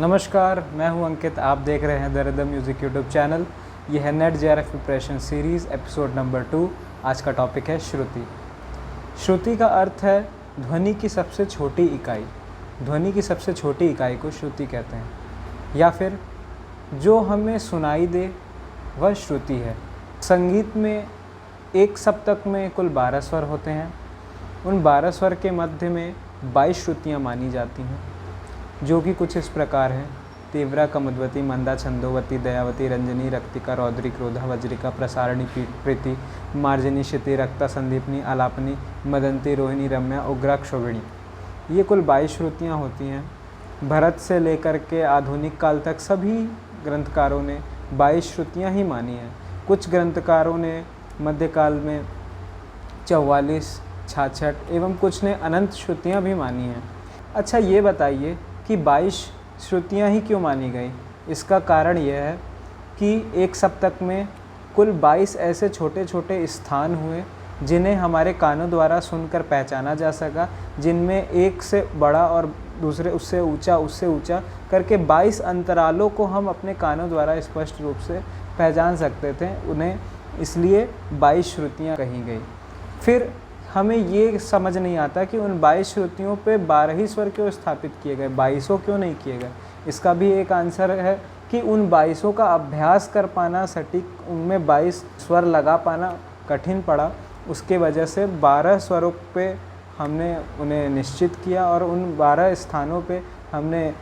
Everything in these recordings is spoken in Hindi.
नमस्कार, मैं हूं अंकित। आप देख रहे हैं the rhythm music YouTube channel. ये है net JRF preparation series episode number 2। आज का टॉपिक है श्रुति। श्रुति का अर्थ है ध्वनि की सबसे छोटी इकाई। ध्वनि की सबसे छोटी इकाई को श्रुति कहते हैं, या फिर जो हमें सुनाई दे वह श्रुति है। संगीत में एक सप्तक में कुल 12 स्वर होते हैं। उन 12 स्वर के मध्य में 22 श्रुतियाँ मानी जाती हैं, जो कि कुछ इस प्रकार हैं: तीव्रा, कमुद्वती, मंदा, छंदोवती, दयावती, रंजनी, रक्तिका, रौद्री, क्रोधा, वज्रिका, प्रसारणी, प्रीति, मार्जनी, क्षिति, रक्ता, संदीपनी, आलापनी, मदंती, रोहिणी, रम्या, उग्रा, क्षोभिणी। ये कुल 22 श्रुतियाँ होती हैं। भरत से लेकर के आधुनिक काल तक सभी ग्रंथकारों ने 22 श्रुतियाँ ही मानी हैं। कुछ ग्रंथकारों ने मध्यकाल में 44, 66 एवं कुछ ने अनंत श्रुतियाँ भी मानी हैं। अच्छा, ये बताइए कि 22 श्रुतियाँ ही क्यों मानी गई? इसका कारण यह है कि एक सप्तक में कुल 22 ऐसे छोटे छोटे स्थान हुए जिन्हें हमारे कानों द्वारा सुनकर पहचाना जा सका, जिनमें एक से बड़ा और दूसरे उससे ऊंचा करके 22 अंतरालों को हम अपने कानों द्वारा स्पष्ट रूप से पहचान सकते थे। उन्हें इसलिए 22 श्रुतियाँ कही गई। फिर हमें ये समझ नहीं आता कि उन 22 श्रुतियों पे 12 ही स्वर क्यों स्थापित किए गए, 22 क्यों नहीं किए गए। इसका भी एक आंसर है कि उन 22 का अभ्यास कर पाना, सटीक उनमें 22 स्वर लगा पाना कठिन पड़ा। उसके वजह से 12 स्वरों पे हमने उन्हें निश्चित किया और उन 12 स्थानों पे हमने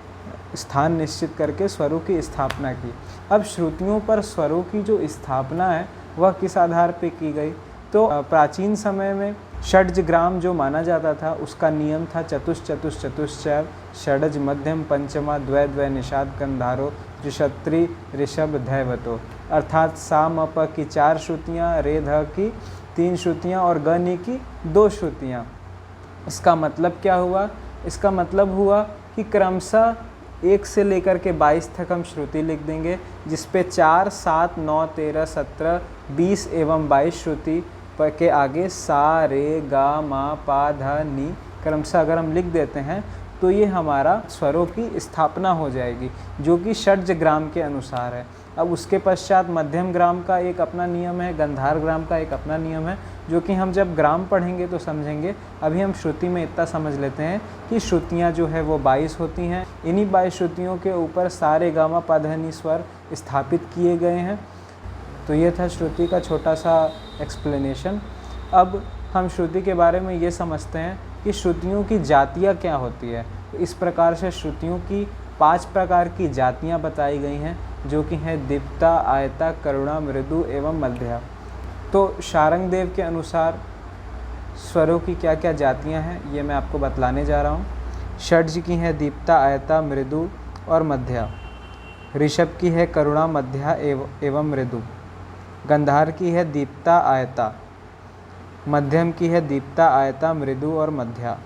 स्थान निश्चित करके स्वरों की स्थापना की। अब श्रुतियों पर स्वरों की जो स्थापना है वह किस आधार पे की गई? तो प्राचीन समय में षड्ज ग्राम जो माना जाता था, उसका नियम था चतुश्चैव, षडज, मध्यम, पंचमा, द्वै निषाद, गंधारो, त्रिशत्री, ऋषभ, धैवतो। अर्थात सा म प की 4 श्रुतियाँ, रे ध की 3 श्रुतियाँ और ग नि की 2 श्रुतियाँ। इसका मतलब क्या हुआ? इसका मतलब हुआ कि क्रमशः 1 से लेकर के 22 तक हम श्रुति लिख देंगे, जिसपे 4, 7, 9, 13, 17, 20 एवं 22 श्रुति के आगे सा, रे, गा, मा, पा, ध, नी क्रमशः अगर हम लिख देते हैं तो ये हमारा स्वरों की स्थापना हो जाएगी, जो कि षड्ज ग्राम के अनुसार है। अब उसके पश्चात मध्यम ग्राम का एक अपना नियम है, गंधार ग्राम का एक अपना नियम है, जो कि हम जब ग्राम पढ़ेंगे तो समझेंगे। अभी हम श्रुति में इतना समझ लेते हैं कि श्रुतियाँ जो है वो 22 होती हैं। इन्हीं 22 श्रुतियों के ऊपर सारे गामा पा ध नि स्वर स्थापित किए गए हैं। तो ये था श्रुति का छोटा सा एक्सप्लेनेशन। अब हम श्रुति के बारे में ये समझते हैं कि श्रुतियों की जातियाँ क्या होती है। तो इस प्रकार से श्रुतियों की 5 प्रकार की जातियाँ बताई गई हैं, जो कि हैं दीप्ता, आयता, करुणा, मृदु एवं मध्या। तो शारंगदेव के अनुसार स्वरों की क्या क्या जातियाँ हैं ये मैं आपको बतलाने जा रहा हूँ। षड्ज की है दीप्ता, आयता, मृदु और मध्या। ऋषभ की है करुणा, मध्या एवं मृदु। गंधार की है दीप्ता, आयता। मध्यम की है दीप्ता, आयता, मृदु और मध्या।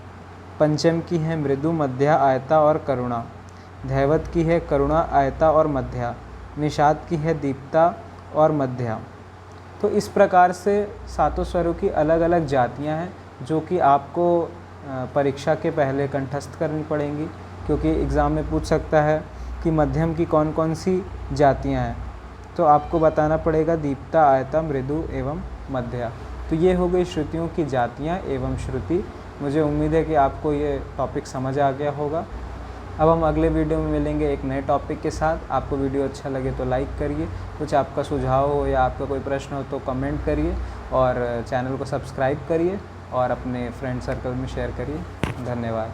पंचम की है मृदु, मध्या, आयता और करुणा। धैवत की है करुणा, आयता और मध्या। निषाद की है दीप्ता और मध्या। तो इस प्रकार से 7 स्वरों की अलग अलग जातियां हैं, जो कि आपको परीक्षा के पहले कंठस्थ करनी पड़ेंगी, क्योंकि एग्ज़ाम में पूछ सकता है कि मध्यम की कौन कौन सी जातियां हैं। तो आपको बताना पड़ेगा दीप्ता, आयता, मृदु एवं मध्या। तो ये हो गई श्रुतियों की जातियाँ एवं श्रुति। मुझे उम्मीद है कि आपको ये टॉपिक समझ आ गया होगा। अब हम अगले वीडियो में मिलेंगे एक नए टॉपिक के साथ। आपको वीडियो अच्छा लगे तो लाइक करिए, कुछ आपका सुझाव हो या आपका कोई प्रश्न हो तो कमेंट करिए, और चैनल को सब्सक्राइब करिए और अपने फ्रेंड सर्कल में शेयर करिए। धन्यवाद।